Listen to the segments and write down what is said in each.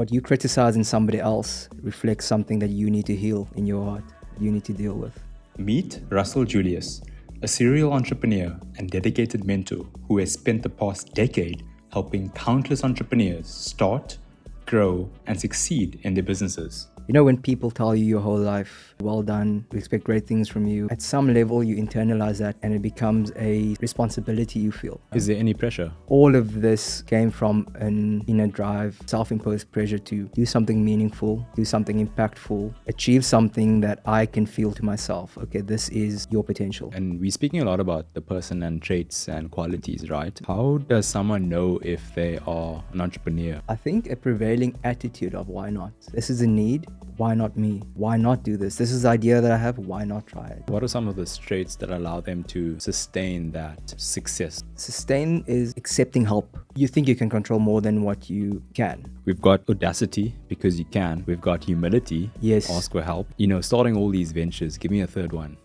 What you criticize in somebody else reflects something that you need to heal in your heart, you need to deal with. Meet Russell Julius, a serial entrepreneur and dedicated mentor who has spent the past decade helping countless entrepreneurs start, grow, and succeed in their businesses. You know, when people tell you your whole life, well done, we expect great things from you, at some level you internalize that and it becomes a responsibility you feel. Is there any pressure? All of this came from an inner drive, self-imposed pressure to do something meaningful, do something impactful, achieve something that I can feel to myself. Okay, this is your potential. And we're speaking a lot about the person and traits and qualities, right? How does someone know if they are an entrepreneur? I think a prevailing attitude of why not? This is a need. Why not me? Why not do this? This is the idea that I have. Why not try it? What are some of the traits that allow them to sustain that success? Sustain is accepting help. You think you can control more than what you can. We've got audacity because you can. We've got humility. Yes. Ask for help. You know, starting all these ventures. Give me a third one.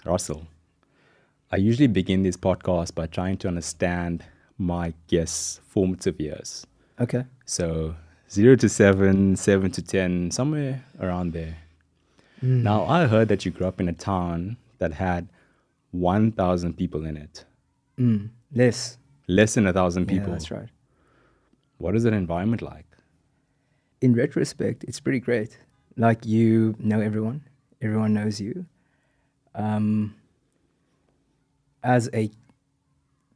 Russell, I usually begin this podcast by trying to understand my guests' formative years. Okay. So 0 to 7, 7 to 10, somewhere around there. Now, I heard that you grew up in a town that had 1,000 people in it. Less. Less than 1,000 people. Yeah, that's right. What is that environment like? In retrospect, it's pretty great. Like, you know everyone. Everyone knows you. As a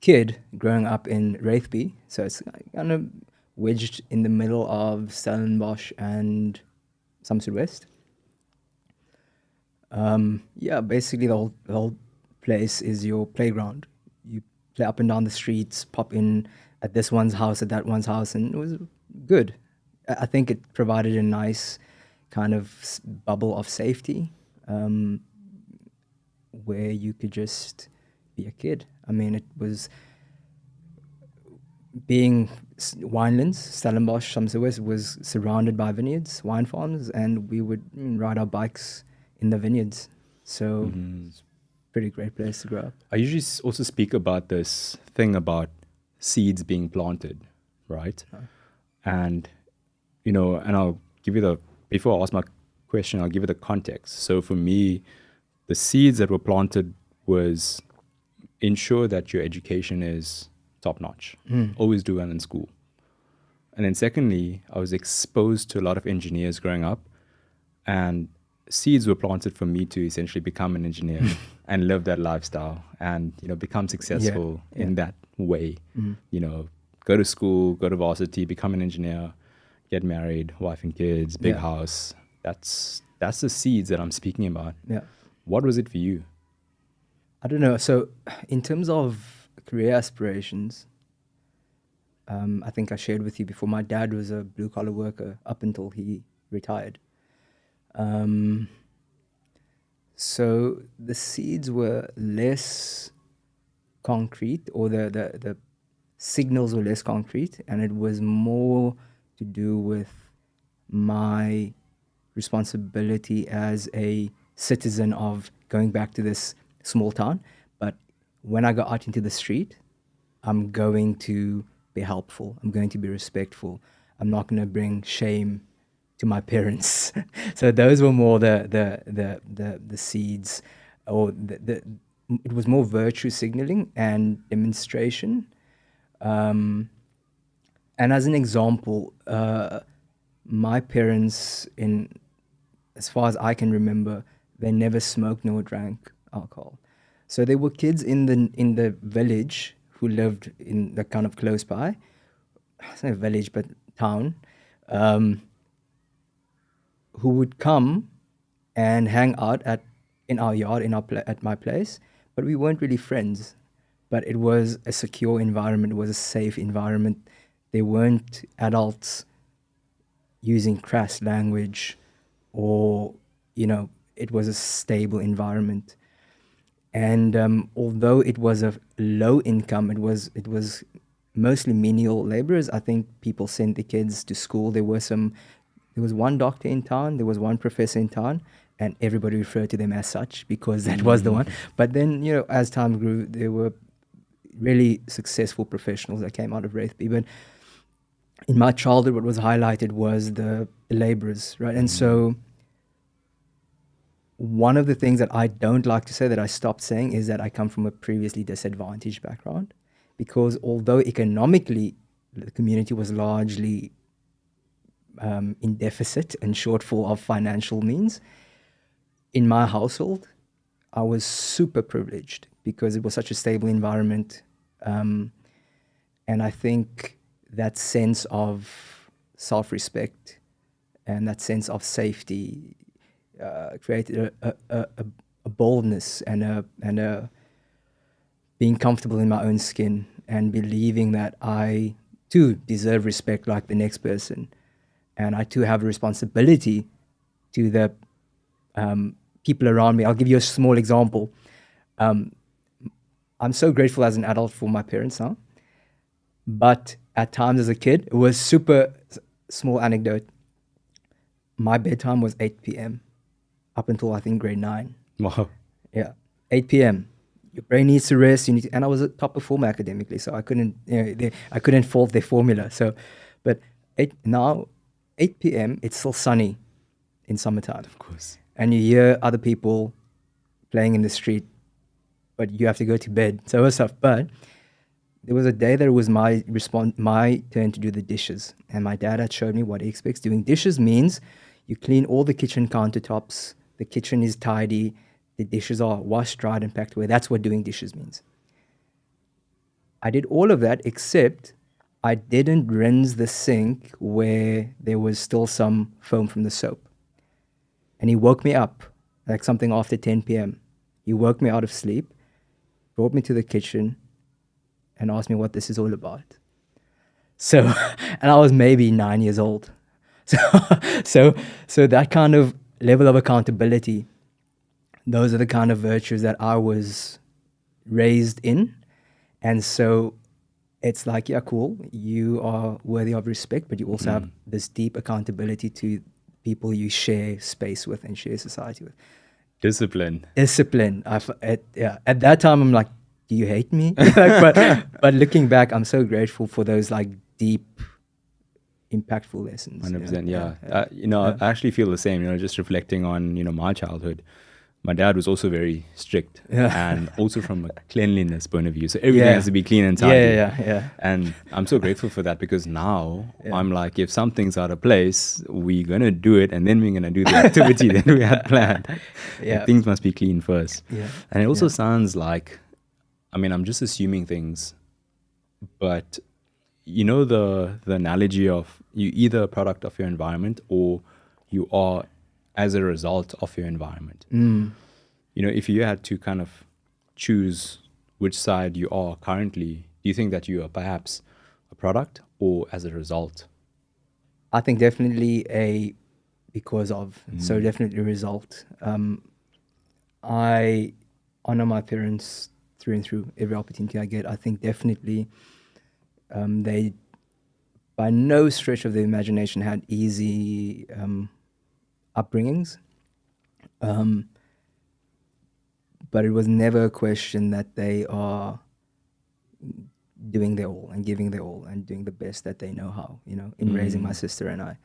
kid growing up in Wraithby, so it's kind of wedged in the middle of Stellenbosch and Somerset West. Basically the whole place is your playground. You play up and down the streets, pop in at this one's house, at that one's house, and it was good. I think it provided a nice kind of bubble of safety. Where you could just be a kid. I mean, it was being winelands, Stellenbosch, Somerset West was surrounded by vineyards, wine farms, and we would ride our bikes in the vineyards. So it's a pretty great place to grow up. I usually also speak about this thing about seeds being planted, right? And, you know, and I'll give you before I ask my question, I'll give you the context. So for me, the seeds that were planted was ensure that your education is top notch. Always do well in school. And then secondly, I was exposed to a lot of engineers growing up, and seeds were planted for me to essentially become an engineer and live that lifestyle and, you know, become successful in that way. You know, go to school, go to varsity, become an engineer, get married, wife and kids, big house. That's the seeds that I'm speaking about. Yeah. What was it for you? I don't know. So in terms of career aspirations, I think I shared with you before, my dad was a blue-collar worker up until he retired. So the seeds were less concrete, or the signals were less concrete, and it was more to do with my responsibility as a citizen of going back to this small town. But when I go out into the street, I'm going to be helpful. I'm going to be respectful. I'm not going to bring shame to my parents. So those were more the seeds, or it was more virtue signaling and demonstration. And as an example, my parents, as far as I can remember, they never smoked nor drank alcohol. So there were kids in the village who lived in the kind of close by, it's not a village, but town, who would come and hang out in our yard, at my place, but we weren't really friends. But it was a secure environment, it was a safe environment. There weren't adults using crass language, or, you know, it was a stable environment. And although it was a low income, it was mostly menial laborers. I think people sent their kids to school. There was one doctor in town, there was one professor in town, and everybody referred to them as such because that was the one. But then, as time grew, there were really successful professionals that came out of Wraithby. But in my childhood, what was highlighted was the laborers, right? And so one of the things that I don't like to say, that I stopped saying, is that I come from a previously disadvantaged background, because although economically the community was largely in deficit and shortfall of financial means, in my household, I was super privileged because it was such a stable environment. And I think that sense of self-respect and that sense of safety created a boldness and a being comfortable in my own skin and believing that I too deserve respect like the next person, and I too have a responsibility to the people around me. I'll give you a small example. I'm so grateful as an adult for my parents now, but at times as a kid, it was super small anecdote. My bedtime was 8 p.m. up until I think grade 9. Wow. Yeah, 8 p.m. Your brain needs to rest. And I was a top performer academically, so I couldn't, I couldn't fault their formula. So, but now, 8 p.m. It's still sunny in summertime, Of course. and you hear other people playing in the street, but you have to go to bed. So it was tough. But there was a day that it was my turn to do the dishes, and my dad had showed me what he expects. Doing dishes means you clean all the kitchen countertops. The kitchen is tidy. The dishes are washed, dried, and packed away. That's what doing dishes means. I did all of that, except I didn't rinse the sink where there was still some foam from the soap. And he woke me up, like something after 10 p.m. He woke me out of sleep, brought me to the kitchen, and asked me what this is all about. So, and I was maybe 9 years old. So, so that kind of level of accountability, those are the kind of virtues that I was raised in. And so it's like, yeah, cool, you are worthy of respect, but you also have this deep accountability to people you share space with and share society with. Discipline. Discipline. At that time, I'm like, do you hate me? but looking back, I'm so grateful for those like deep, impactful lessons. 100%. Yeah. I actually feel the same, just reflecting on, my childhood. My dad was also very strict and also from a cleanliness point of view. So everything has to be clean and tidy. Yeah. And I'm so grateful for that, because now I'm like, if something's out of place, we're going to do it, and then we're going to do the activity that we had planned. Like, things must be clean first. Yeah. And it also sounds like, I'm just assuming things, but the analogy of you either a product of your environment or you are as a result of your environment. If you had to kind of choose which side you are currently, do you think that you are perhaps a product or as a result? I think definitely so definitely a result. I honor my parents through and through every opportunity I get. I think definitely they, by no stretch of the imagination, had easy upbringings. But it was never a question that they are doing their all and giving their all and doing the best that they know how, in raising my sister and I.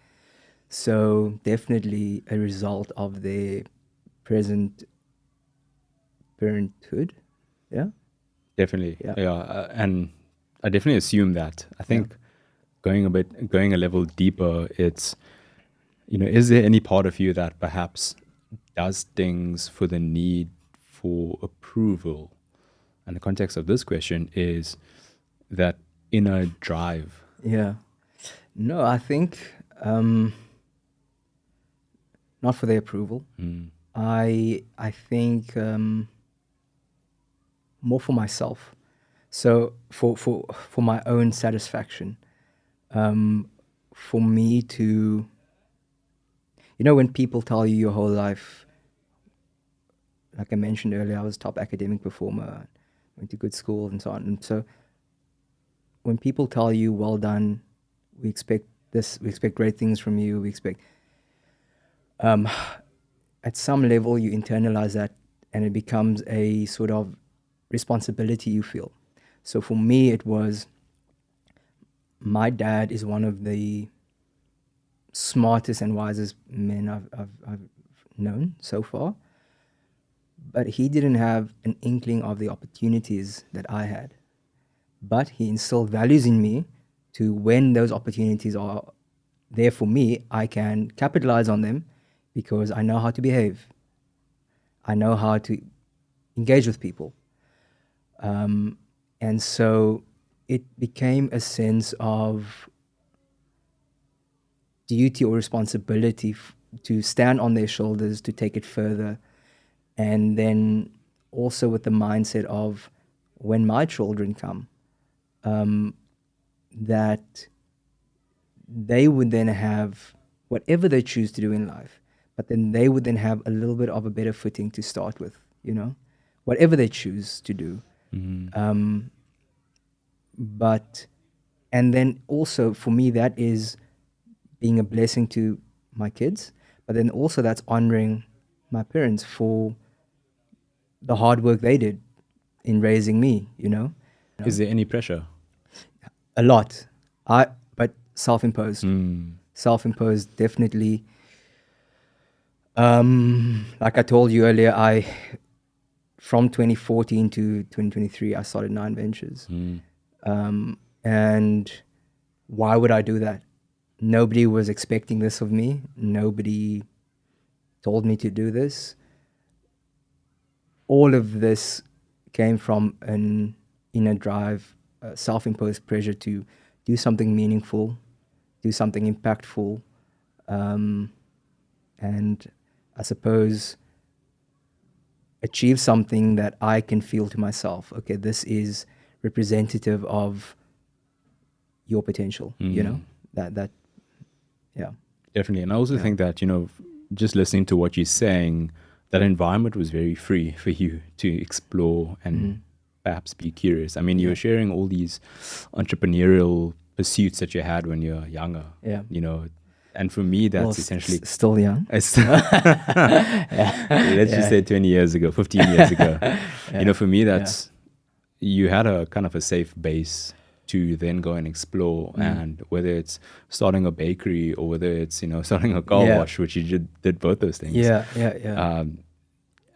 So definitely a result of their present parenthood. Yeah. Definitely. Yeah. And I definitely assume that. I think going a level deeper, it's, is there any part of you that perhaps does things for the need for approval? And the context of this question is that inner drive. Yeah. No, I think not for their approval. I think more for myself. So for my own satisfaction. For me to, when people tell you your whole life, like I mentioned earlier, I was a top academic performer, went to good schools and so on. And so when people tell you, well done, we expect this, we expect great things from you, we expect, at some level you internalize that and it becomes a sort of responsibility you feel. So for me, it was, my dad is one of the smartest and wisest men I've known so far, but he didn't have an inkling of the opportunities that I had. But he instilled values in me to, when those opportunities are there for me, I can capitalize on them because I know how to behave. I know how to engage with people. And so it became a sense of duty or responsibility to stand on their shoulders, to take it further. And then also with the mindset of, when my children come, that they would then have whatever they choose to do in life, but then they would then have a little bit of a better footing to start with, whatever they choose to do. But, and then also for me, that is being a blessing to my kids, but then also that's honoring my parents for the hard work they did in raising me, Is there any pressure? A lot. But self-imposed. Self-imposed, definitely. Like I told you earlier, from 2014 to 2023, I started 9 ventures. And why would I do that? Nobody was expecting this of me. Nobody told me to do this. All of this came from an inner drive, self-imposed pressure to do something meaningful, do something impactful, and I suppose achieve something that I can feel to myself, okay, this is representative of your potential, that yeah. Definitely. And I also think that, just listening to what you're saying, that environment was very free for you to explore and perhaps be curious. I mean, you were sharing all these entrepreneurial pursuits that you had when you were younger, and for me, that's essentially still young. Let's just say 20 years ago, 15 years ago. For me, that's, you had a kind of a safe base to then go and explore. And whether it's starting a bakery or whether it's, starting a car wash, which you did both those things.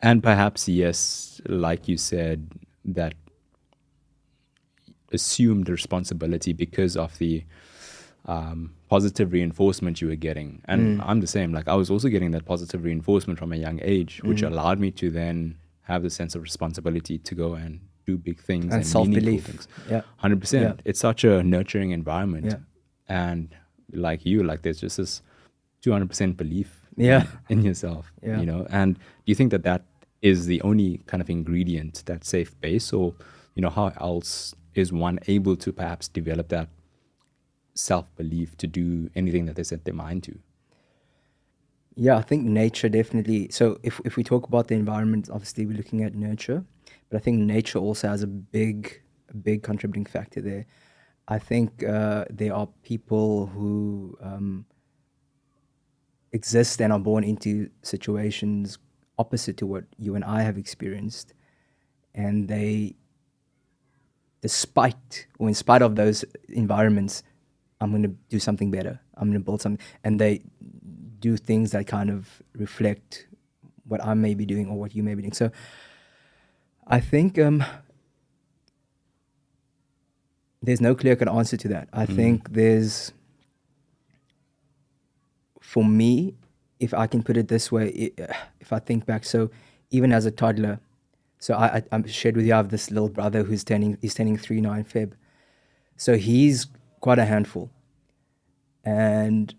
And perhaps, yes, like you said, that assumed responsibility because of the positive reinforcement you were getting. And I'm the same. Like, I was also getting that positive reinforcement from a young age, which allowed me to then have the sense of responsibility to go and do big things and self-belief. Things. 100%. It's such a nurturing environment. And like you, like there's just this 200% belief in yourself, and do you think that that is the only kind of ingredient, that safe base, or, how else is one able to perhaps develop that self-belief to do anything that they set their mind to? Yeah, I think nature definitely. So if we talk about the environment, obviously we're looking at nurture, but I think nature also has a big contributing factor there. I think there are people who exist and are born into situations opposite to what you and I have experienced, and they, despite or in spite of those environments, I'm going to do something better. I'm going to build something, and they do things that kind of reflect what I may be doing or what you may be doing. So I think there's no clear-cut answer to that. I think there's, for me, if I can put it this way, if I think back, so even as a toddler, so I shared with you, I have this little brother he's turning 3 now in Feb. So he's quite a handful. And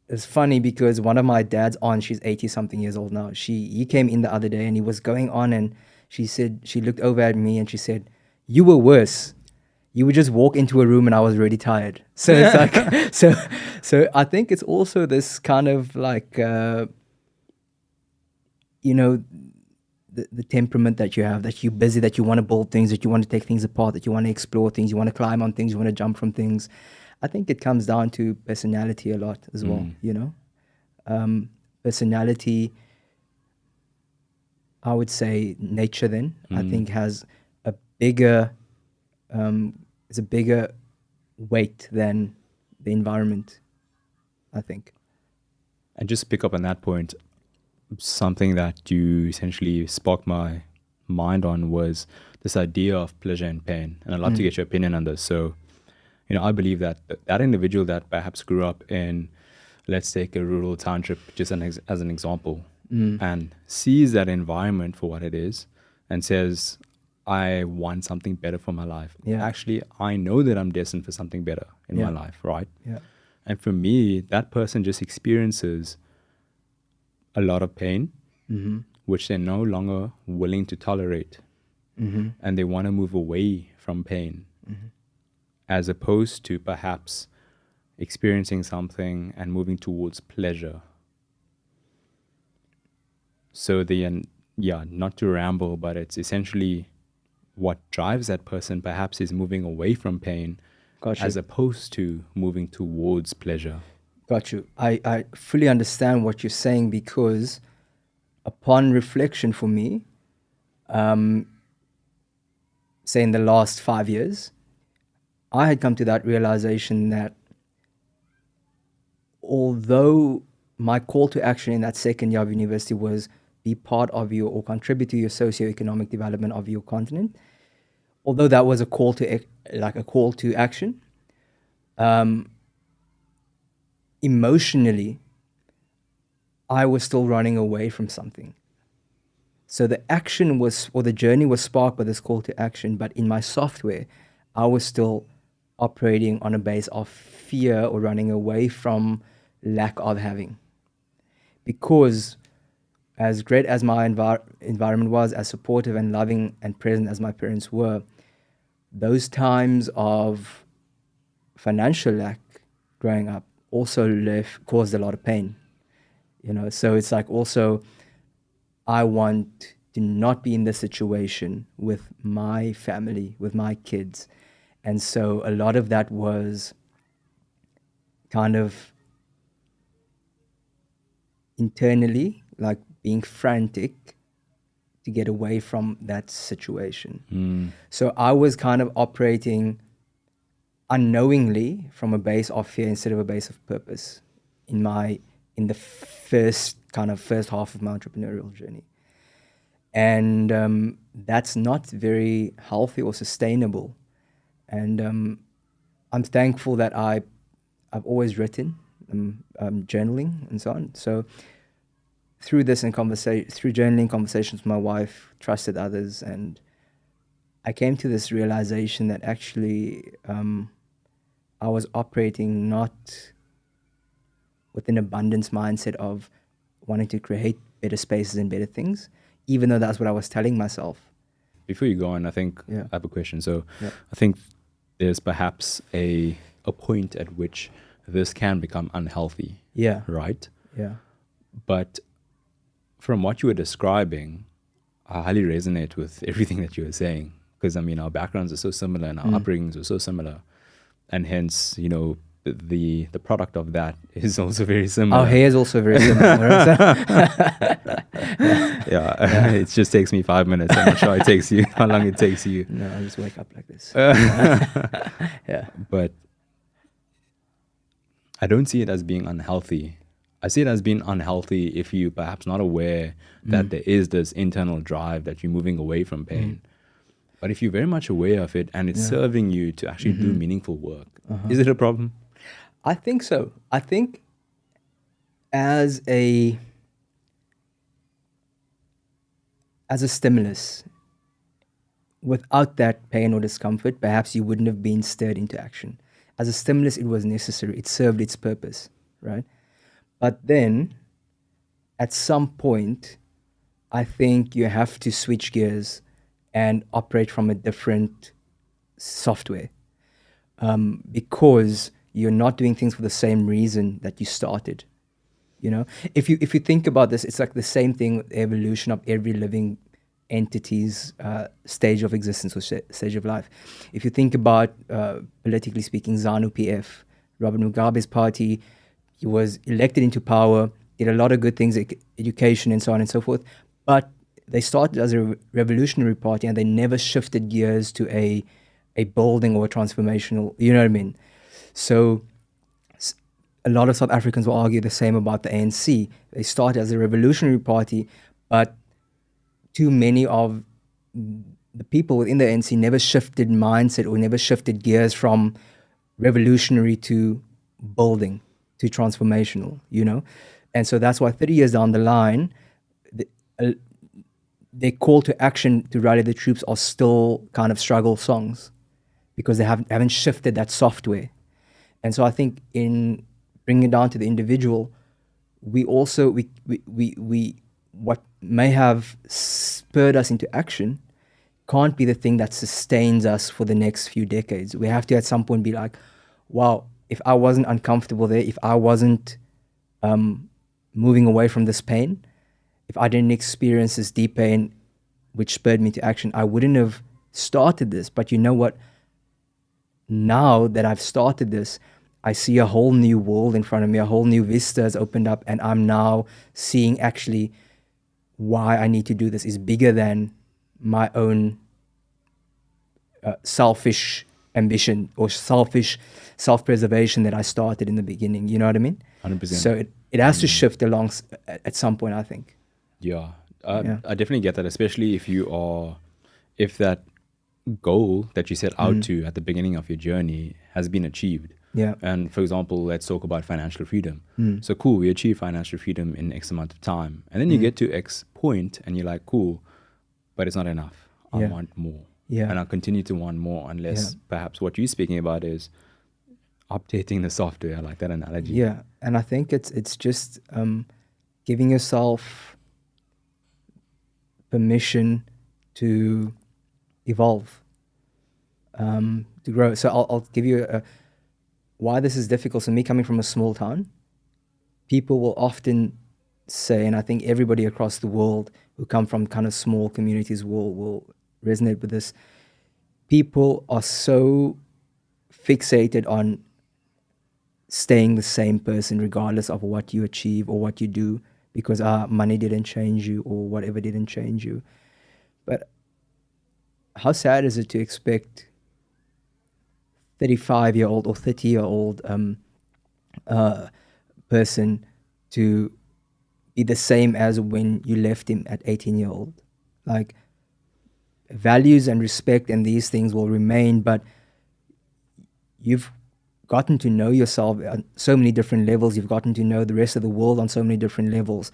it's funny because one of my dad's aunts, she's 80-something years old now. He came in the other day and he was going on, and she said, she looked over at me and she said, "You were worse. You would just walk into a room and I was already tired." So it's like, so I think it's also this kind of like, the temperament that you have, that you're busy, that you want to build things, that you want to take things apart, that you want to explore things, you want to climb on things, you want to jump from things. I think it comes down to personality a lot as well, you know? Personality, I would say nature then, I think has a bigger, is a bigger weight than the environment, I think. And just to pick up on that point, something that you essentially sparked my mind on was this idea of pleasure and pain. And I'd love to get your opinion on this. So, you know, I believe that that individual that perhaps grew up in, let's take a rural township just as an example, and sees that environment for what it is and says, I want something better for my life. Yeah. Actually, I know that I'm destined for something better in my life, right? Yeah. And for me, that person just experiences a lot of pain, which they're no longer willing to tolerate. And they want to move away from pain, as opposed to perhaps experiencing something and moving towards pleasure. So not to ramble, but it's essentially what drives that person perhaps is moving away from pain, as opposed to moving towards pleasure. Got you. I fully understand what you're saying, because upon reflection for me, say in the last 5 years, I had come to that realization that although my call to action in that second year of university was be part of your, or contribute to your socioeconomic development of your continent, although that was a call to action, emotionally, I was still running away from something. So the action was, or the journey was sparked by this call to action, but in my software, I was still operating on a base of fear or running away from lack of having. Because as great as my environment was, as supportive and loving and present as my parents were, those times of financial lack growing up also caused a lot of pain. You know, so it's like also, I want to not be in this situation with my family, with my kids. And so a lot of that was kind of internally, like being frantic to get away from that situation. So I was kind of operating unknowingly from a base of fear instead of a base of purpose in the first half of my entrepreneurial journey. And that's not very healthy or sustainable. And I'm thankful that I've always written, journaling and so on. So through this and through journaling, conversations with my wife, trusted others, and I came to this realization that actually I was operating not with an abundance mindset of wanting to create better spaces and better things, even though that's what I was telling myself. Before you go on, I think I have a question. So I think there's perhaps a point at which this can become unhealthy. Yeah. Right? Yeah. But from what you were describing, I highly resonate with everything that you were saying, because I mean, our backgrounds are so similar and our upbringings are so similar, and hence, you know, the product of that is also very similar. Our hair is also very similar. Yeah. It just takes me 5 minutes. I'm not sure it takes you how long it takes you. No, I just wake up like this. Yeah. But I don't see it as being unhealthy. I see it as being unhealthy if you perhaps not aware that there is this internal drive that you're moving away from pain. But if you're very much aware of it and it's serving you to actually do meaningful work, is it a problem? I think so. I think as a stimulus, without that pain or discomfort, perhaps you wouldn't have been stirred into action. As a stimulus, it was necessary. It served its purpose, right? But then, at some point, I think you have to switch gears and operate from a different software, because you're not doing things for the same reason that you started. You know, if you think about this, it's like the same thing with the evolution of every living entity's stage of existence or stage of life. If you think about, politically speaking, ZANU-PF, Robert Mugabe's party, he was elected into power, did a lot of good things, education and so on and so forth, but they started as a revolutionary party and they never shifted gears to a building or a transformational, you know what I mean? So a lot of South Africans will argue the same about the ANC. They started as a revolutionary party, but too many of the people within the ANC never shifted mindset or never shifted gears from revolutionary to building to transformational, you know? And so that's why 30 years down the line, the, uh, their call to action to rally the troops are still kind of struggle songs because they haven't shifted that software. And so I think in bringing it down to the individual, we also we what may have spurred us into action can't be the thing that sustains us for the next few decades. We have to at some point be like, wow, if I wasn't uncomfortable there, if I wasn't moving away from this pain, if I didn't experience this deep pain which spurred me to action, I wouldn't have started this. But you know what? Now that I've started this, I see a whole new world in front of me, a whole new vista has opened up, and I'm now seeing actually why I need to do this is bigger than my own selfish ambition or selfish self-preservation that I started in the beginning. You know what I mean? 100%. So it has to shift along at some point, I think. Yeah. Yeah. I definitely get that, especially if that goal that you set out to at the beginning of your journey has been achieved. Yeah. And for example, let's talk about financial freedom. So cool, we achieve financial freedom in X amount of time. And then you get to X point and you're like, cool, but it's not enough. I Yeah. want more. Yeah. And I'll continue to want more unless perhaps what you're speaking about is updating the software. I like that analogy. Yeah. And I think it's just giving yourself permission to evolve, to grow. So I'll give you why this is difficult. So me coming from a small town, people will often say, and I think everybody across the world who come from kind of small communities will resonate with this. People are so fixated on staying the same person regardless of what you achieve or what you do because money didn't change you or whatever didn't change you. But how sad is it to expect 35-year-old or 30-year-old person to be the same as when you left him at 18-year-old? Like, values and respect and these things will remain, but you've gotten to know yourself on so many different levels. You've gotten to know the rest of the world on so many different levels.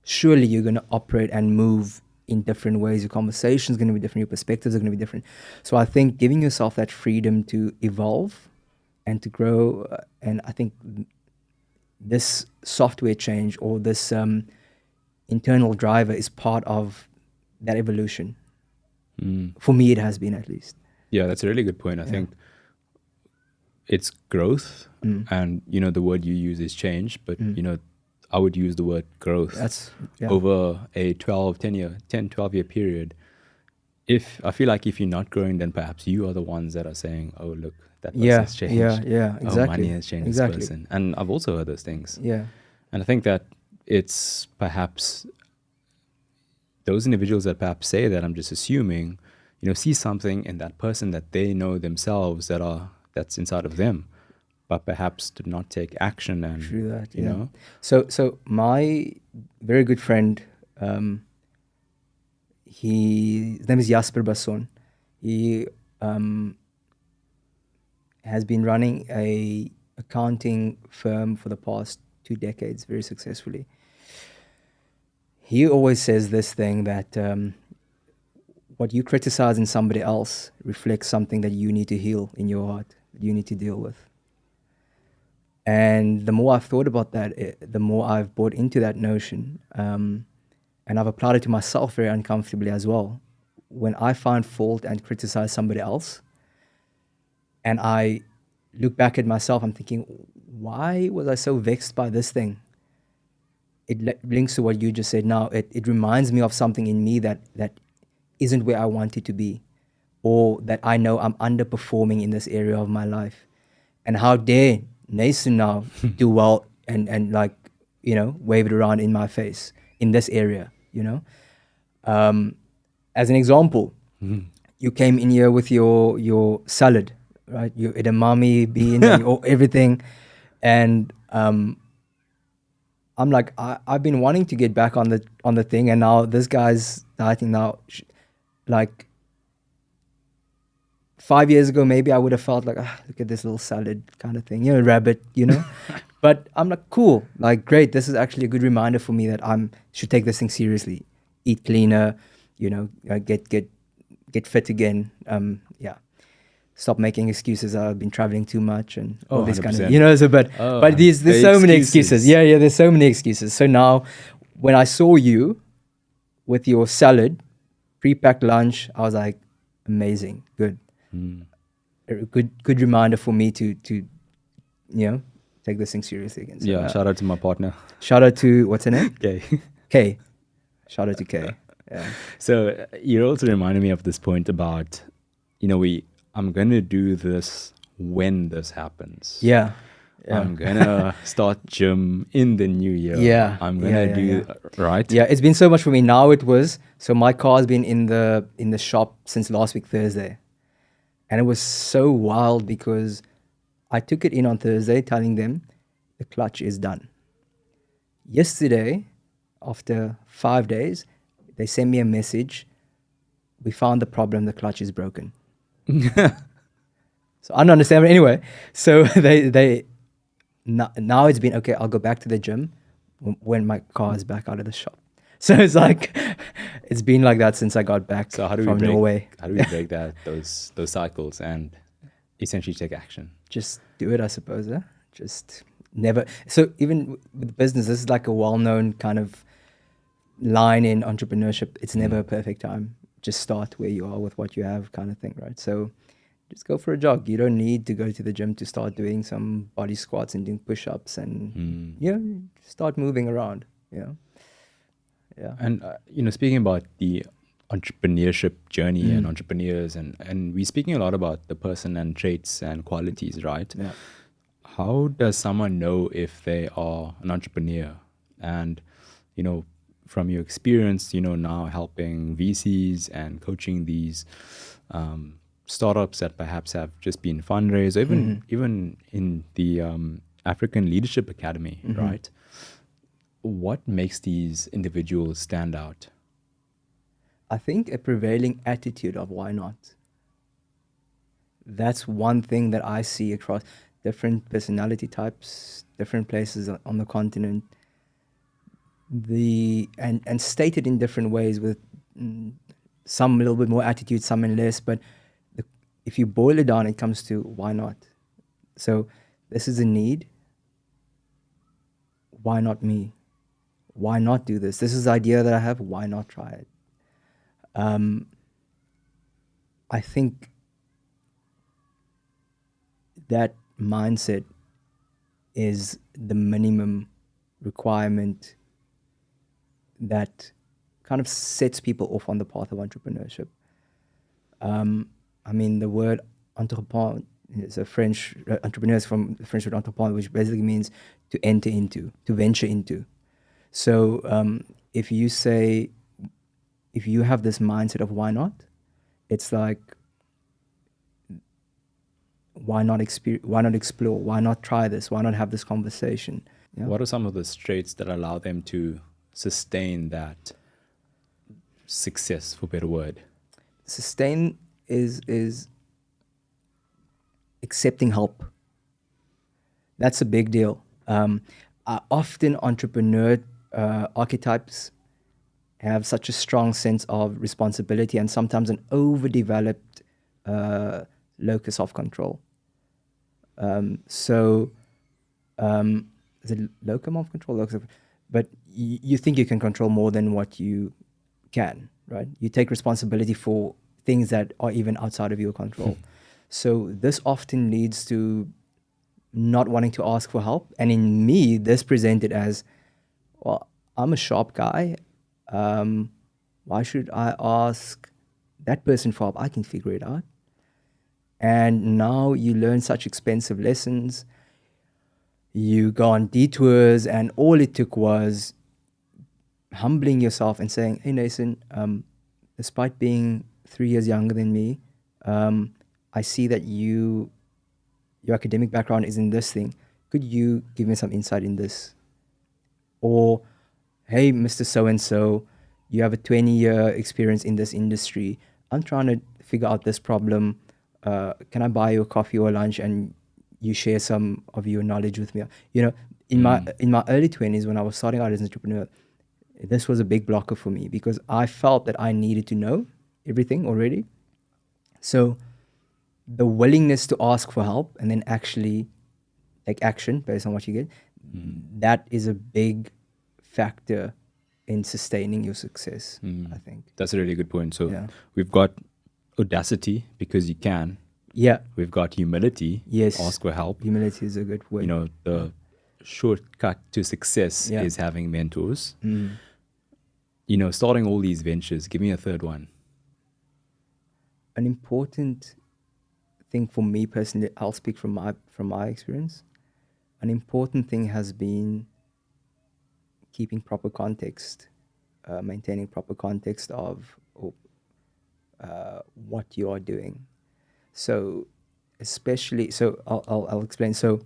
Surely you're going to operate and move in different ways. Your conversation is going to be different. Your perspectives are going to be different. So I think giving yourself that freedom to evolve and to grow, and I think this software change or this internal driver is part of that evolution. For me, it has been, at least. Yeah, that's a really good point. I think it's growth, and the word you use is change, but I would use the word growth. That's over a 10 12 year period. If I feel like if you're not growing, then perhaps you are the ones that are saying, oh, look, that person's changed. Yeah, exactly. Oh, money has changed this person. And I've also heard those things. Yeah. And I think that it's perhaps those individuals that perhaps say that, I'm just assuming, see something in that person that they know themselves that's inside of them, but perhaps to not take action and True that, you know. So my very good friend, his name is Jasper Basson. He has been running a accounting firm for the past 2 decades very successfully. He always says this thing that what you criticize in somebody else reflects something that you need to heal in your heart, that you need to deal with. And the more I've thought about that, the more I've bought into that notion. And I've applied it to myself very uncomfortably as well. When I find fault and criticize somebody else, and I look back at myself, I'm thinking, why was I so vexed by this thing? It links to what you just said now. It reminds me of something in me that isn't where I want it to be, or that I know I'm underperforming in this area of my life. And how dare Nason now do well and like, wave it around in my face in this area. As an example, you came in here with your salad, right? Your edamame beans and everything. And I'm like, I've been wanting to get back on the thing, and now this guy's dieting now. Like 5 years ago, maybe I would have felt like, look at this little salad kind of thing, rabbit. But I'm like, cool, like great. This is actually a good reminder for me that should take this thing seriously, eat cleaner, get fit again. Yeah. Stop making excuses. I've been traveling too much and all this kind of, 100%. So, but there's so many excuses. Yeah, there's so many excuses. So now when I saw you with your salad, pre-packed lunch, I was like, amazing, good. A good reminder for me to take this thing seriously again. So, Yeah, shout out to my partner. Shout out to, what's her name? Okay. Kay. Shout out to Kay. Yeah. So you also reminded me of this point about, I'm going to do this when this happens. Yeah. I'm going to start gym in the new year. Yeah. I'm going to do, right? Yeah, it's been so much for me. Now so my car's been in the shop since last week, Thursday. And it was so wild because I took it in on Thursday telling them the clutch is done. Yesterday, after 5 days, they sent me a message. We found the problem, the clutch is broken. So I don't understand, but anyway, so now it's been, okay, I'll go back to the gym when my car is back out of the shop. So it's like, it's been like that since I got back from Norway. How do we break those cycles and essentially take action? Just do it, I suppose. Just never. So even with business, this is like a well-known kind of line in entrepreneurship. It's never a perfect time. Just start where you are with what you have, kind of thing, right? So just go for a jog. You don't need to go to the gym to start doing some body squats and doing push-ups and start moving around. Yeah. And speaking about the entrepreneurship journey and entrepreneurs, and we're speaking a lot about the person and traits and qualities, right? Yeah. How does someone know if they are an entrepreneur? And from your experience, now helping VCs and coaching these startups that perhaps have just been fundraised, even in the African Leadership Academy, right? What makes these individuals stand out? I think a prevailing attitude of why not. That's one thing that I see across different personality types, different places on the continent. And stated in different ways, with some a little bit more attitude, some in less. But if you boil it down, it comes to why not. So this is a need. Why not me? Why not do this? This is the idea that I have. Why not try it? I think that mindset is the minimum requirement that kind of sets people off on the path of entrepreneurship. The word entreprendre is a French, entrepreneurs from the French word entreprendre, which basically means to enter into, to venture into. So if you have this mindset of why not, it's like, why not explore? Why not try this? Why not have this conversation? Yeah? What are some of the traits that allow them to sustain that success, for a better word? Sustain is accepting help. That's a big deal. Often entrepreneur archetypes have such a strong sense of responsibility and sometimes an overdeveloped locus of control. Is it locum of control? But you think you can control more than what you can, right? You take responsibility for things that are even outside of your control. So this often leads to not wanting to ask for help. And in me, this presented as, well, I'm a sharp guy. Why should I ask that person FOB, I can figure it out. And now you learn such expensive lessons. You go on detours, and all it took was humbling yourself and saying, "Hey, Nathan, despite being 3 years younger than me, I see that your academic background is in this thing. Could you give me some insight in this?" Or, "Hey, Mr. So and so, you have a 20-year experience in this industry. I'm trying to figure out this problem. Can I buy you a coffee or lunch and you share some of your knowledge with me?" In my early 20s, when I was starting out as an entrepreneur, this was a big blocker for me because I felt that I needed to know everything already. So the willingness to ask for help and then actually take action based on what you get, that is a big factor in sustaining your success, I think. That's a really good point. So Yeah. we've got audacity because you can. Yeah. We've got humility. Yes. Ask for help. Humility is a good word. The shortcut to success Yeah. is having mentors. Starting all these ventures. Give me a third one. An important thing for me personally, I'll speak from my experience. An important thing has been keeping proper context, maintaining proper context of what you are doing. So, I'll explain. So,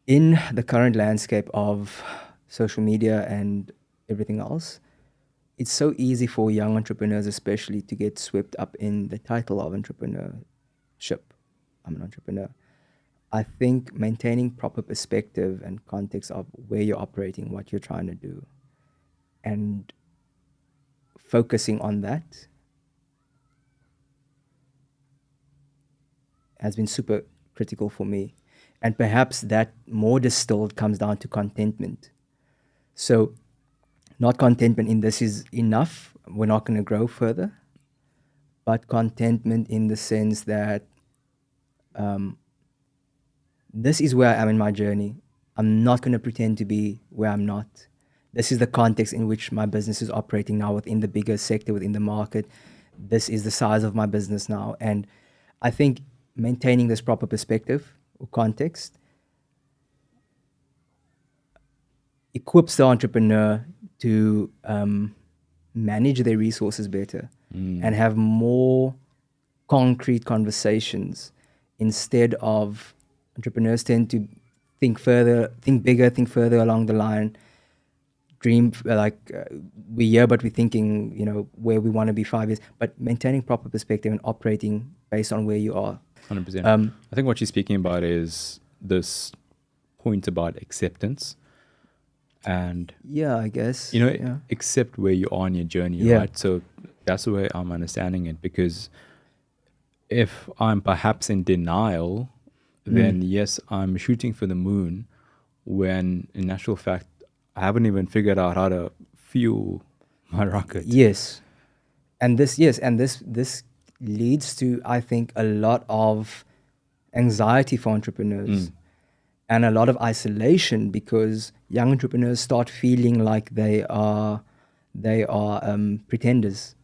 in the current landscape of social media and everything else, it's so easy for young entrepreneurs, especially, to get swept up in the title of entrepreneurship. I'm an entrepreneur. I think maintaining proper perspective and context of where you're operating, what you're trying to do, and focusing on that has been super critical for me. And perhaps that more distilled comes down to contentment. So, not contentment in this is enough, we're not going to grow further, but contentment in the sense that this is where I am in my journey. I'm not going to pretend to be where I'm not. This is the context in which my business is operating now within the bigger sector, within the market. This is the size of my business now. And I think maintaining this proper perspective or context equips the entrepreneur to manage their resources better and have more concrete conversations, instead of entrepreneurs tend to think bigger, think further along the line, dream we're here, but we're thinking, where we want to be 5 years, but maintaining proper perspective and operating based on where you are. 100%. I think what you're speaking about is this point about acceptance. And yeah, I guess, accept where you are on your journey, right? So that's the way I'm understanding it, because if I'm perhaps in denial, then yes, I'm shooting for the moon, when in actual fact I haven't even figured out how to fuel my rocket. Yes. And this leads to, I think, a lot of anxiety for entrepreneurs and a lot of isolation, because young entrepreneurs start feeling like they are pretenders.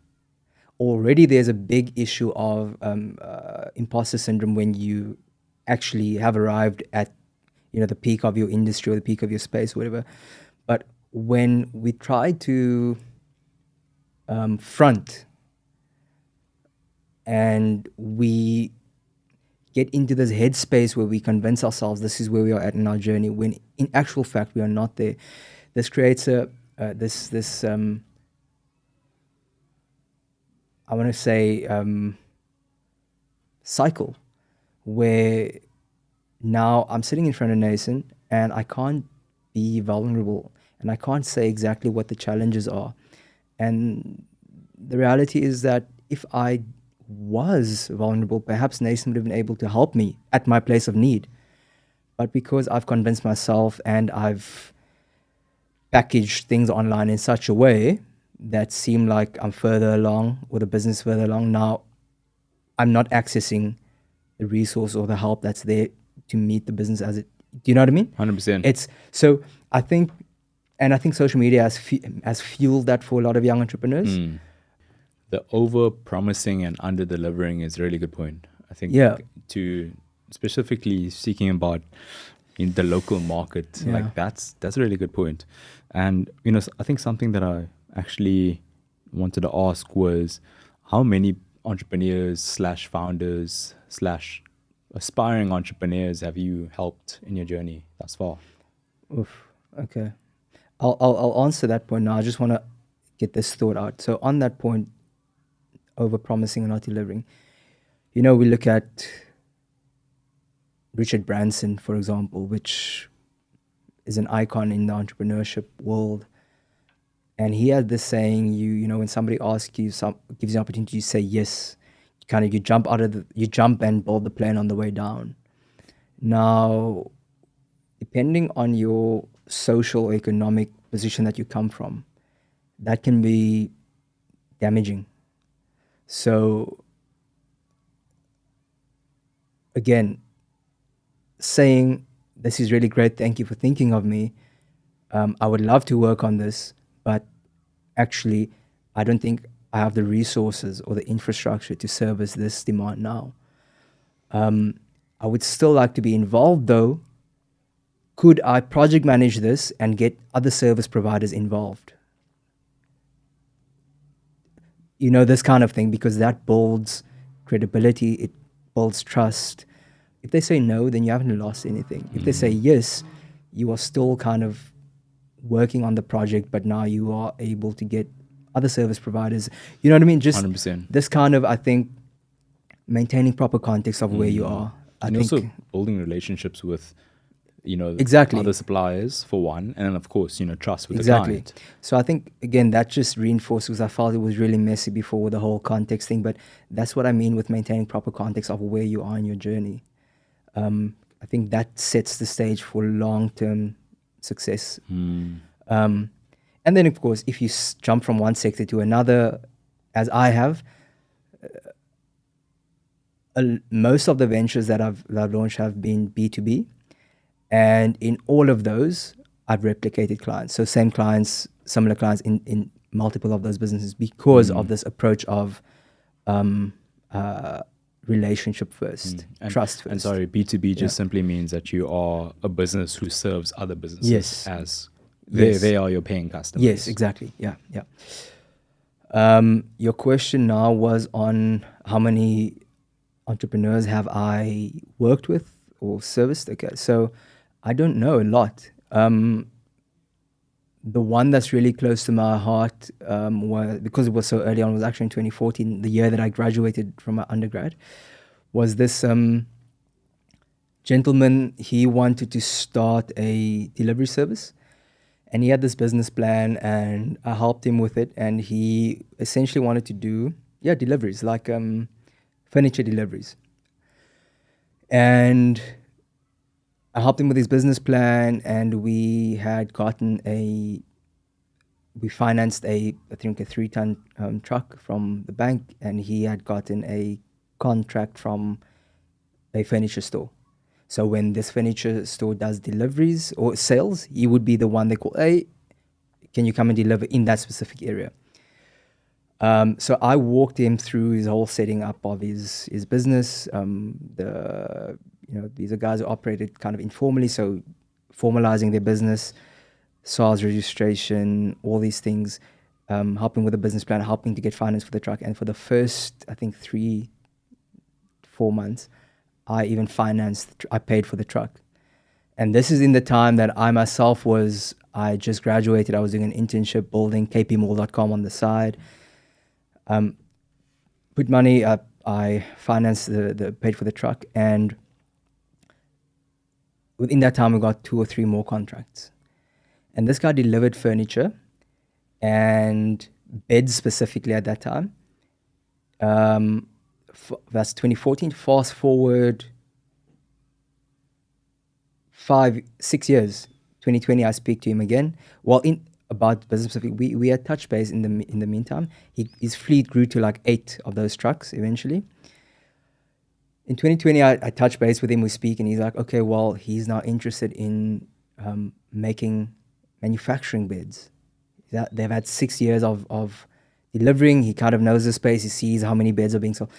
Already there's a big issue of imposter syndrome when you actually have arrived at the peak of your industry or the peak of your space or whatever. But when we try to front and we get into this headspace where we convince ourselves this is where we are at in our journey, when in actual fact we are not there, this creates a I want to say cycle where now I'm sitting in front of Nathan and I can't be vulnerable and I can't say exactly what the challenges are. And the reality is that if I was vulnerable, perhaps Nathan would have been able to help me at my place of need. But because I've convinced myself and I've packaged things online in such a way that seem like I'm further along or the business further along, now I'm not accessing the resource or the help that's there to meet the business as it. Do you know what I mean? 100%. It's so I think social media has fueled that for a lot of young entrepreneurs. the over promising and under delivering is a really good point. I think Yeah. to specifically speaking about in the local market, Yeah. like that's a really good point. And I think something that I actually wanted to ask was how many entrepreneurs slash founders slash aspiring entrepreneurs have you helped in your journey thus far? Oof. Okay. I'll answer that point now. I just want to get this thought out. So on that point, over promising and not delivering, we look at Richard Branson, for example, which is an icon in the entrepreneurship world. And he had this saying, when somebody asks you gives you an opportunity, you say yes. You jump and build the plane on the way down. Now, depending on your social or economic position that you come from, that can be damaging. So again, saying this is really great, thank you for thinking of me. I would love to work on this, but actually, I don't think I have the resources or the infrastructure to service this demand now. I would still like to be involved though. Could I project manage this and get other service providers involved? This kind of thing, because that builds credibility, it builds trust. If they say no, then you haven't lost anything. If they say yes, you are still kind of working on the project, but now you are able to get other service providers. You know what I mean? Just 100%. this kind of, I think, maintaining proper context of where you are. I And think also building relationships with Exactly. other suppliers for one, and then of course trust with the Exactly. client. So I think again that just reinforced, because I felt it was really messy before with the whole context thing. But that's what I mean with maintaining proper context of where you are in your journey. I think that sets the stage for long-term success. And then of course, if you jump from one sector to another, as I have, most of the ventures that I've launched have been B2B. And in all of those, I've replicated clients. So same clients, similar clients in multiple of those businesses, because of this approach of relationship first, trust first. And sorry, B2B just simply means that you are a business who serves other businesses. Yes. As Yes. they are your paying customers. Yes, exactly. Yeah. Your question now was on how many entrepreneurs have I worked with or serviced? Okay, so I don't know a lot. The one that's really close to my heart, because it was so early on, was actually in 2014, the year that I graduated from my undergrad, was this gentleman. He wanted to start a delivery service, and he had this business plan, and I helped him with it. And he essentially wanted to do, deliveries, like furniture deliveries. And I helped him with his business plan, and we financed I think a 3-ton truck from the bank, and he had gotten a contract from a furniture store. So when this furniture store does deliveries or sales, he would be the one they call, hey, can you come and deliver in that specific area? So I walked him through his whole setting up of his business. These are guys who operated kind of informally, so formalizing their business, SARS registration, all these things, helping with the business plan, helping to get finance for the truck. And for the first, I think 3-4 months, I even I paid for the truck. And this is in the time that I myself I just graduated. I was doing an internship building kpmall.com on the side. Put money up, I financed paid for the truck, and within that time we got 2 or 3 more contracts. And this guy delivered furniture and beds specifically at that time. That's 2014. Fast forward 5-6 years, 2020, I speak to him again. Well, about business specific, we had touch base in the meantime. His fleet grew to like 8 of those trucks eventually. In 2020, I touched base with him. We speak, and he's like, okay, well, he's now interested in manufacturing beds. They've had 6 years of delivering. He kind of knows the space. He sees how many beds are being sold.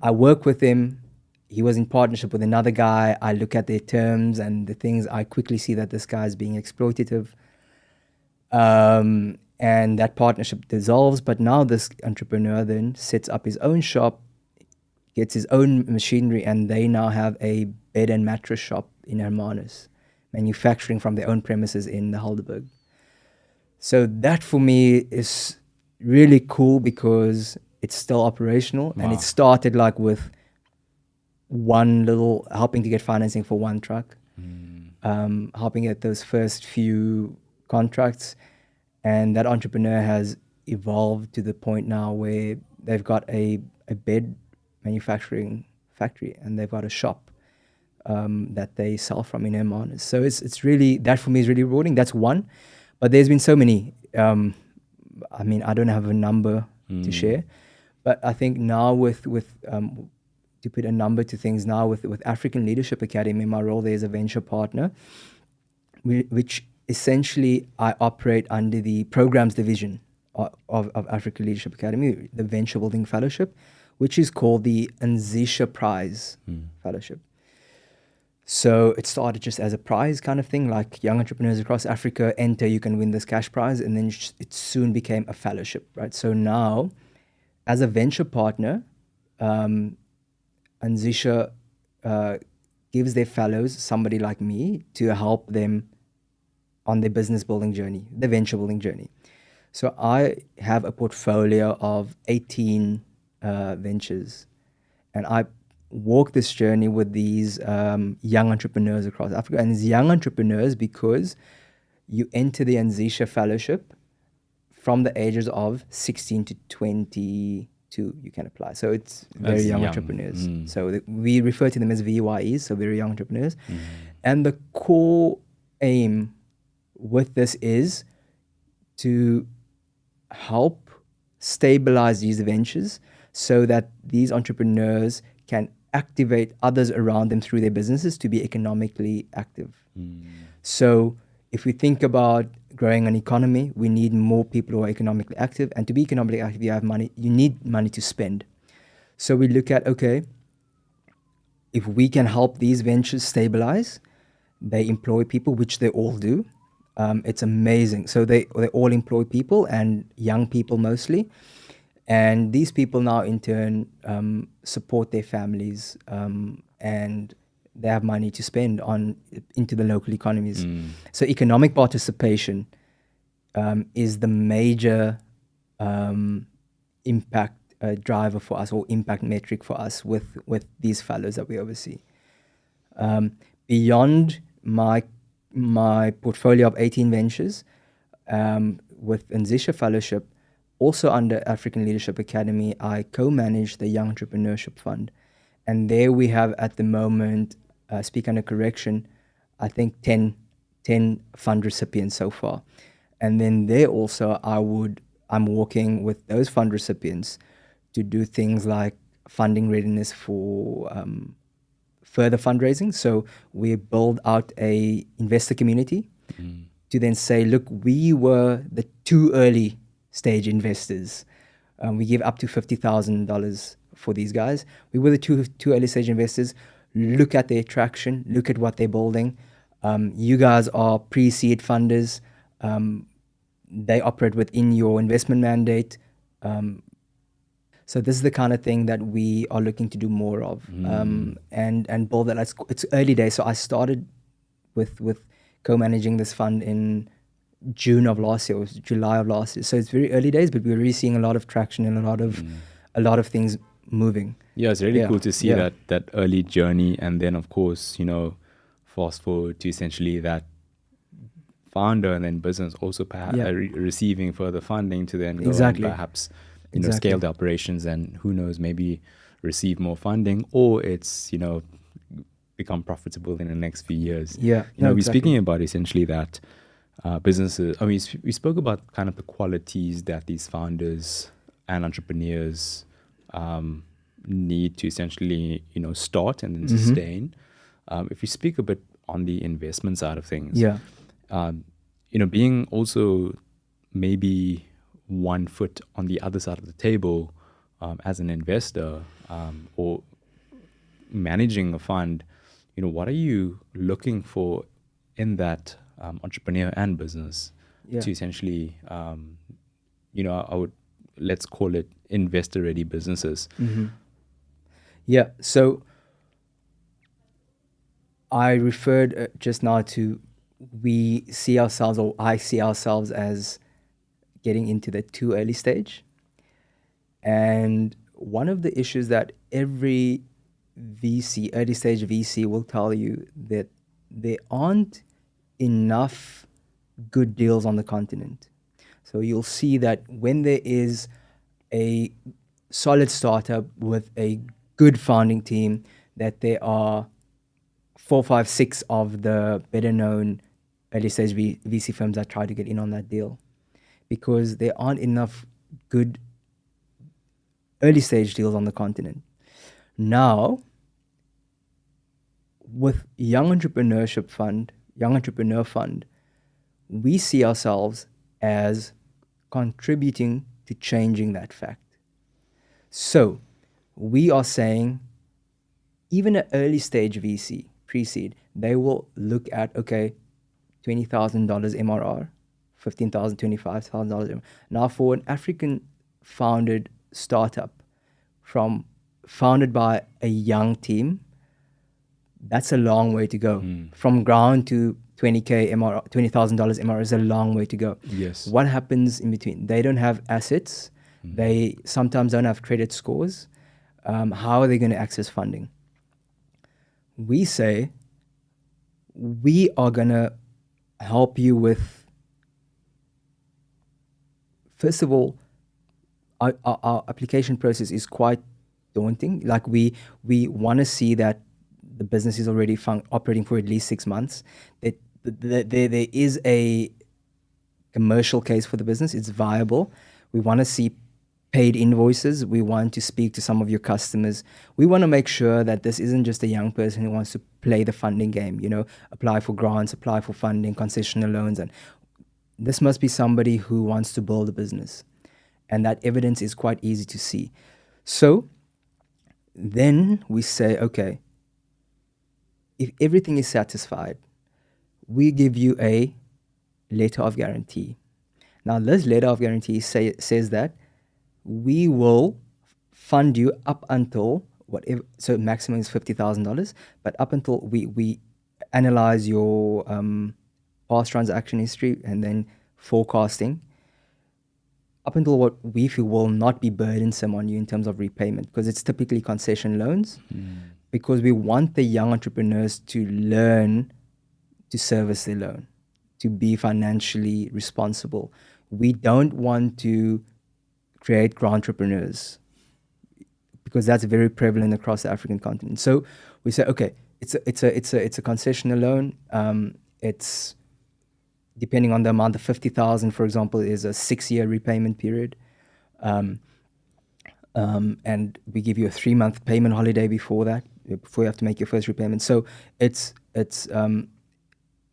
I work with him. He was in partnership with another guy. I look at their terms and the things. I quickly see that this guy is being exploitative. And that partnership dissolves. But now this entrepreneur then sets up his own shop, gets his own machinery, and they now have a bed and mattress shop in Hermanus, manufacturing from their own premises in the Helderberg. So that for me is really cool because it's still operational. And it started like with one little, helping to get financing for one truck, helping get those first few contracts. And that entrepreneur has evolved to the point now where they've got a bed manufacturing factory and they've got a shop that they sell from in Hermanus. So it's really, that for me is really rewarding. That's one. But there's been so many. I mean, I don't have a number to share, but I think now with to put a number to things now with African Leadership Academy, my role there is a venture partner, which essentially I operate under the programs division of African Leadership Academy, the Venture Building Fellowship, which is called the Nzisha Prize Fellowship. So it started just as a prize kind of thing, like young entrepreneurs across Africa enter, you can win this cash prize, and then it soon became a fellowship, right? So now, as a venture partner, Nzisha gives their fellows somebody like me to help them on their business building journey, the venture building journey. So I have a portfolio of 18 ventures, and I walk this journey with these young entrepreneurs across Africa. And these young entrepreneurs, because you enter the Nzisha Fellowship from the ages of 16 to 22, you can apply. So it's very young entrepreneurs. So we refer to them as VYEs, so very young entrepreneurs. And the core aim with this is to help stabilize these ventures so that these entrepreneurs can activate others around them through their businesses to be economically active. So if we think about growing an economy, we need more people who are economically active. And to be economically active, you have money. You need money to spend. So we look at, okay, if we can help these ventures stabilize, they employ people, which they all do. It's amazing. So they all employ people, and young people mostly. And these people now in turn support their families, and they have money to spend into the local economies. So economic participation is the major impact driver for us, or impact metric for us with these fellows that we oversee. Beyond my portfolio of 18 ventures, with Nzisha Fellowship, also under African Leadership Academy, I co-manage the Young Entrepreneurship Fund. And there we have at the moment, speak under correction, I think 10 fund recipients so far. And then there also I'm working with those fund recipients to do things like funding readiness for further fundraising. So we build out a investor community to then say, look, we were the too early stage investors. We give up to $50,000 for these guys. We were the two early stage investors. Look at their traction. Look at what they're building. You guys are pre-seed funders. They operate within your investment mandate. So this is the kind of thing that we are looking to do more of, and build that. It's early days. So I started with co-managing this fund in June of last year, or July of last year. So it's very early days, but we're really seeing a lot of traction and a lot of things moving. Yeah, it's really cool to see that early journey, and then of course, fast forward to essentially that founder and then business also perhaps receiving further funding to then go and perhaps scale the operations, and who knows, maybe receive more funding, or it's become profitable in the next few years. We're speaking about essentially that businesses. I mean, we spoke about kind of the qualities that these founders and entrepreneurs need to essentially start and then sustain. If we speak a bit on the investment side of things, being also maybe one foot on the other side of the table as an investor or managing a fund, what are you looking for in that entrepreneur and business Yeah. to essentially, let's call it investor-ready businesses? Yeah. So I referred just now to we see ourselves, or I see ourselves as getting into the too early stage. And one of the issues that every VC, early stage VC, will tell you that there aren't enough good deals on the continent. So you'll see that when there is a solid startup with a good founding team, that there are 4, 5, 6 of the better known early stage VC firms that try to get in on that deal, because there aren't enough good early stage deals on the continent. Now, with Young Entrepreneur Fund, we see ourselves as contributing to changing that fact. So we are saying, even an early stage VC, pre-seed, they will look at, okay, $20,000 MRR, $15,000, $25,000. Now, for an African founded startup, founded by a young team, that's a long way to go. From ground to 20K MRR, $20,000 MRR is a long way to go. Yes. What happens in between? They don't have assets. They sometimes don't have credit scores. How are they going to access funding? We say, we are going to help you with, first of all, our application process is quite daunting. Like we want to see that the business is already operating for at least 6 months. That there is a commercial case for the business. It's viable. We want to see paid invoices. We want to speak to some of your customers. We want to make sure that this isn't just a young person who wants to play the funding game, apply for grants, apply for funding, concessional loans. And this must be somebody who wants to build a business. And that evidence is quite easy to see. So then we say, okay, if everything is satisfied, we give you a letter of guarantee. Now, this letter of guarantee says that we will fund you up until whatever, so maximum is $50,000, but up until we analyze your past transaction history and then forecasting, up until what we feel will not be burdensome on you in terms of repayment, because it's typically concession loans, because we want the young entrepreneurs to learn to service their loan, to be financially responsible. We don't want to create grant entrepreneurs, because that's very prevalent across the African continent. So we say, okay, it's a concessional loan. It's depending on the amount. The 50,000, for example, is a 6-year repayment period, and we give you a 3-month payment holiday before you have to make your first repayment. So it's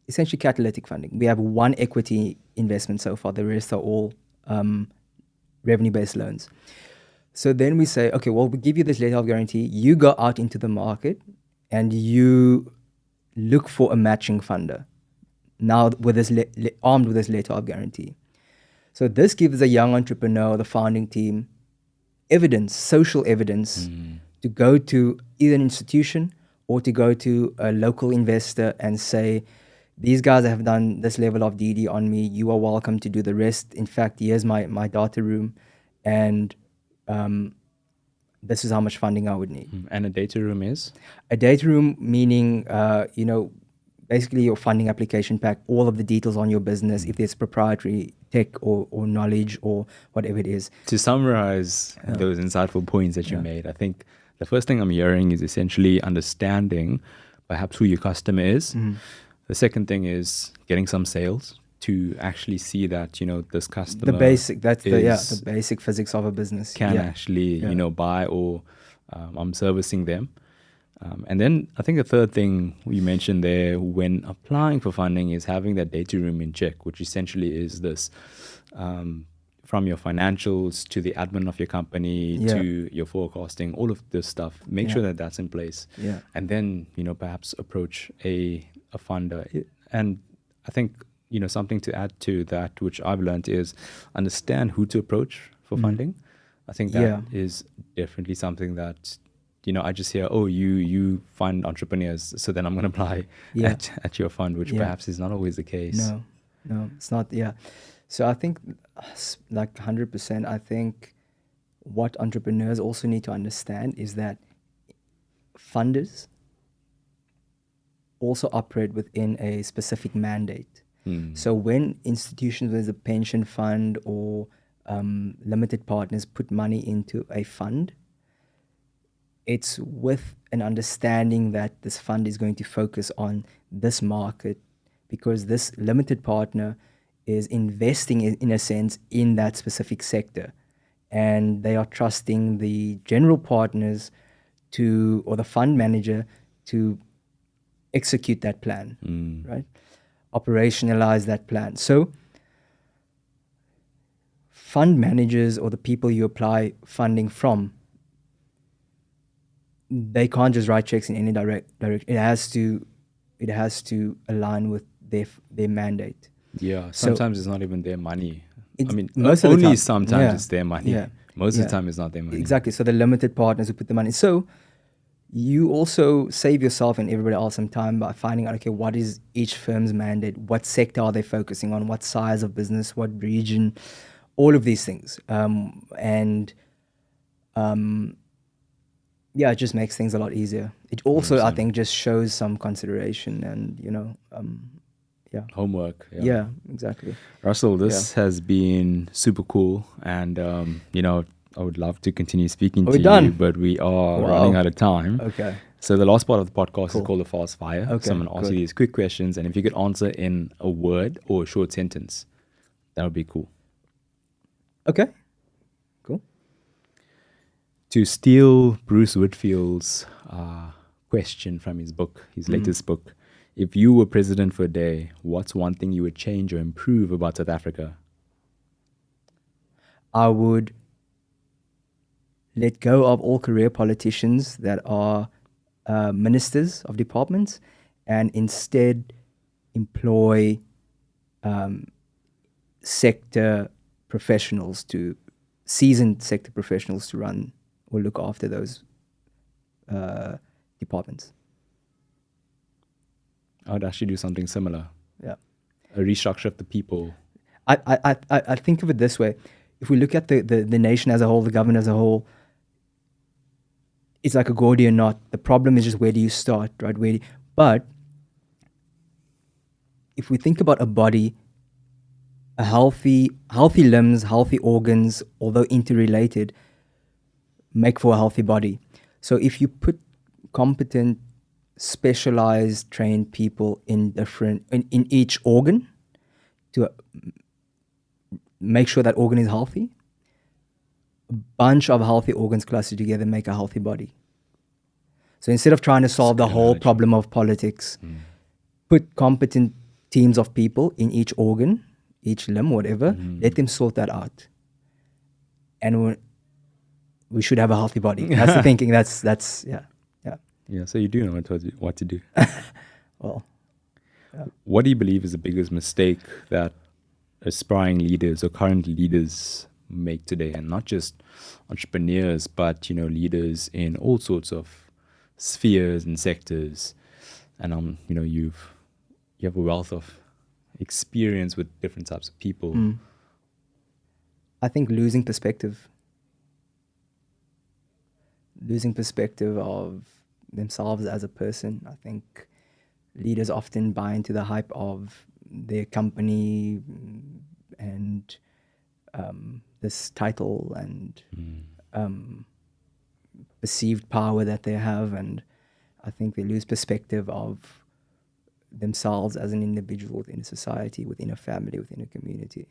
essentially catalytic funding. We have one equity investment so far. The rest are all revenue-based loans. So then we say, okay, well, we give you this letter of guarantee. You go out into the market and you look for a matching funder. Now, with this armed with this letter of guarantee. So this gives a young entrepreneur, the founding team, evidence, social evidence, to go to either an institution or to go to a local investor and say, these guys have done this level of DD on me. You are welcome to do the rest. In fact, here's my data room, and this is how much funding I would need. And a data room is? A data room meaning, basically your funding application pack, all of the details on your business, if there's proprietary tech or knowledge or whatever it is. To summarize those insightful points that you made, I think the first thing I'm hearing is essentially understanding perhaps who your customer is. The second thing is getting some sales to actually see that, this customer the basic physics of a business can actually, buy, or I'm servicing them. And then I think the third thing you mentioned there when applying for funding is having that data room in check, which essentially is this from your financials to the admin of your company Yeah. to your forecasting, all of this stuff, make Yeah. sure that that's in place. Yeah. And then, perhaps approach a funder. And I think, something to add to that, which I've learned, is understand who to approach for funding. I think that Yeah. is definitely something that, I just hear, oh, you fund entrepreneurs, so then I'm going to apply Yeah. at your fund, which Yeah. perhaps is not always the case. No, it's not. Yeah. So I think, like 100%, I think what entrepreneurs also need to understand is that funders also operate within a specific mandate. So when institutions, whether it's a pension fund or limited partners, put money into a fund, it's with an understanding that this fund is going to focus on this market, because this limited partner is investing in a sense in that specific sector, and they are trusting the general partners to, or the fund manager, to execute that plan, right? Operationalize that plan. So fund managers, or the people you apply funding from, they can't just write checks in any direction. It has to align with their mandate. Yeah, So sometimes it's not even their money. I mean, most of the only time, sometimes yeah, it's their money. yeah, Most of yeah, the time, it's not their money. exactly. So the limited partners who put the money. So you also save yourself and everybody else some time by finding out, okay, what is each firm's mandate? What sector are they focusing on? What size of business? What region? All of these things. Yeah, it just makes things a lot easier. It also, I 100%. think, just shows some consideration and, yeah. Homework. Yeah. Yeah, exactly. Russell, this has been super cool. And, I would love to continue speaking Are to we you, done? but we are Wow. running out of time. Okay. So the last part of the podcast Cool. is called the fast fire. Okay, So I'm going to ask you good. these quick questions. And if you could answer in a word or a short sentence, that would be cool. Okay. Cool. To steal Bruce Whitfield's question from his book, his latest book, if you were president for a day, what's one thing you would change or improve about South Africa? I would let go of all career politicians that are ministers of departments, and instead employ sector professionals, to seasoned sector professionals, to run or look after those departments. I would actually do something similar. Yeah. A restructure of the people. I think of it this way. If we look at the nation as a whole, the government as a whole, it's like a Gordian knot. The problem is just, where do you start, right? But if we think about a body, a healthy limbs, healthy organs, although interrelated, make for a healthy body. So if you put competent, specialized, trained people in each organ to make sure that organ is healthy, a bunch of healthy organs clustered together make a healthy body. So instead of trying to solve the whole problem of politics, put competent teams of people in each organ, each limb, whatever, let them sort that out. And we should have a healthy body. That's the thinking. That's yeah. Yeah, so you do know what to do. Well, What do you believe is the biggest mistake that aspiring leaders or current leaders make today? And not just entrepreneurs, but, leaders in all sorts of spheres and sectors. And, you have a wealth of experience with different types of people. I think losing perspective of themselves as a person. I think leaders often buy into the hype of their company and this title and perceived power that they have, and I think they lose perspective of themselves as an individual within a society, within a family, within a community.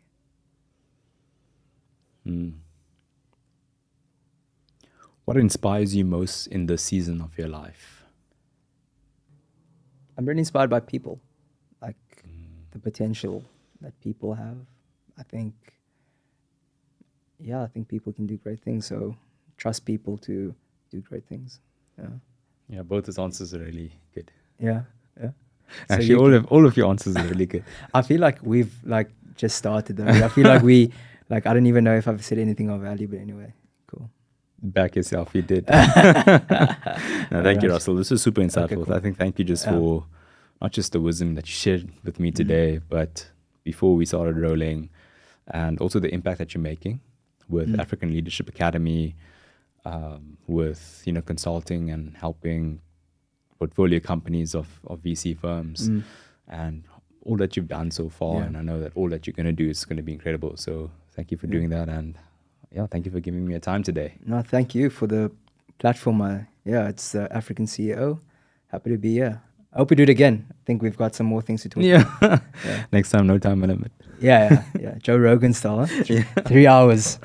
What inspires you most in this season of your life? I'm really inspired by people, like the potential that people have. I think yeah, I think people can do great things. So trust people to do great things. Yeah. Yeah, both his answers are really good. Yeah. Yeah. So Actually, you can, all of your answers are really good. I feel like we've like just started though. I feel like we like I don't even know if I've said anything of value, but anyway, cool. Back yourself, you did. All No, thank you, right. Russell. This was super Okay, insightful. cool. I think thank you just Yeah. for not just the wisdom that you shared with me today, but before we started rolling, and also the impact that you're making with African Leadership Academy, with consulting and helping portfolio companies of VC firms, and all that you've done so far. Yeah. And I know that all that you're going to do is going to be incredible. So thank you for doing that, and yeah, thank you for giving me your time today. No, thank you for the platform. Yeah, it's African CEO. Happy to be here. I hope we do it again. I think we've got some more things to talk about. Yeah. Yeah. Next time, no time limit. Yeah. Joe Rogan style. Huh? 3 hours.